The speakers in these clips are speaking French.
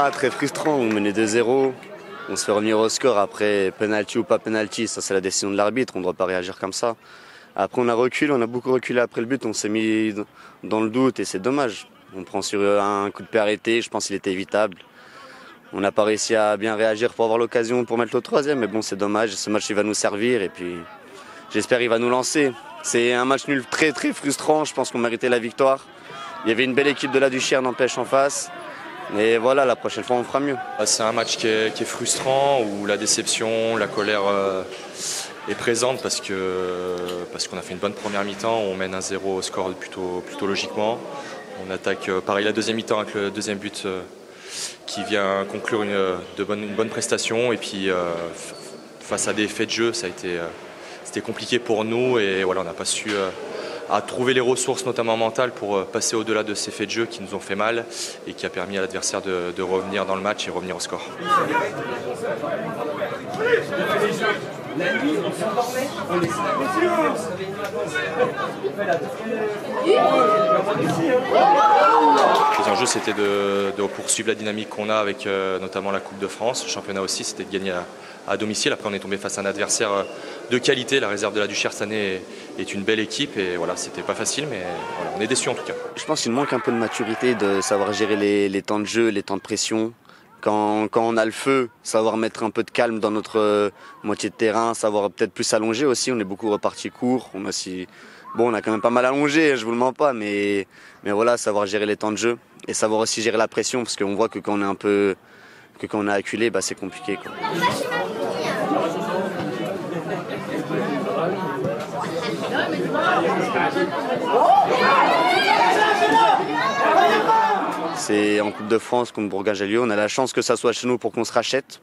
Ah, très frustrant, on menait 2-0, on se fait revenir au score après penalty ou pas penalty, ça c'est la décision de l'arbitre, on ne doit pas réagir comme ça. Après on a reculé, on a beaucoup reculé après le but, on s'est mis dans le doute et c'est dommage. On prend sur un coup de pied arrêté, je pense qu'il était évitable. On n'a pas réussi à bien réagir pour avoir l'occasion pour mettre le troisième, mais bon c'est dommage, ce match il va nous servir et puis j'espère qu'il va nous lancer. C'est un match nul très très frustrant, je pense qu'on méritait la victoire. Il y avait une belle équipe de la Duchère n'empêche en face. Et voilà, la prochaine fois on fera mieux. C'est un match qui est frustrant, où la déception, la colère est présente parce qu'on a fait une bonne première mi-temps, on mène 1-0 au score plutôt logiquement. On attaque pareil la deuxième mi-temps avec le deuxième but qui vient conclure une bonne prestation. Et puis face à des faits de jeu, c'était compliqué pour nous et voilà, on n'a pas su à trouver les ressources, notamment mentales, pour passer au-delà de ces faits de jeu qui nous ont fait mal et qui a permis à l'adversaire de revenir dans le match et revenir au score. La nuit, on s'endormait, on laissait Les enjeux, c'était de poursuivre la dynamique qu'on a avec notamment la Coupe de France. Le championnat aussi, c'était de gagner à domicile. Après, on est tombé face à un adversaire de qualité. La réserve de la Duchère cette année est une belle équipe et voilà, c'était pas facile, mais voilà, on est déçus en tout cas. Je pense qu'il manque un peu de maturité, de savoir gérer les temps de jeu, les temps de pression. Quand on a le feu, savoir mettre un peu de calme dans notre moitié de terrain, savoir peut-être plus s'allonger aussi. On est beaucoup reparti court. On a quand même pas mal allongé, je vous le mens pas, mais voilà, savoir gérer les temps de jeu et savoir aussi gérer la pression, parce qu'on voit que quand on est acculé, c'est compliqué, quoi. C'est en Coupe de France contre Bourgoin-Jallieu. On a la chance que ça soit chez nous pour qu'on se rachète.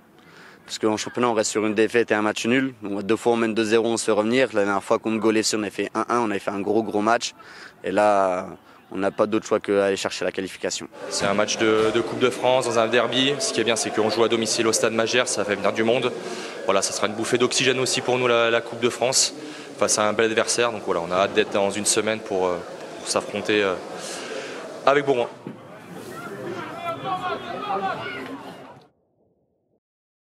Parce qu'en championnat, on reste sur une défaite et un match nul. Deux fois, on mène 2-0, on se fait revenir. La dernière fois contre Gaulle FC, on a fait 1-1. On avait fait un gros match. Et là, on n'a pas d'autre choix qu'aller chercher la qualification. C'est un match de Coupe de France dans un derby. Ce qui est bien, c'est qu'on joue à domicile au Stade Magère. Ça fait venir du monde. Voilà, ça sera une bouffée d'oxygène aussi pour nous, la Coupe de France, face à un bel adversaire. Donc voilà, on a hâte d'être dans une semaine pour s'affronter avec Bourgoin.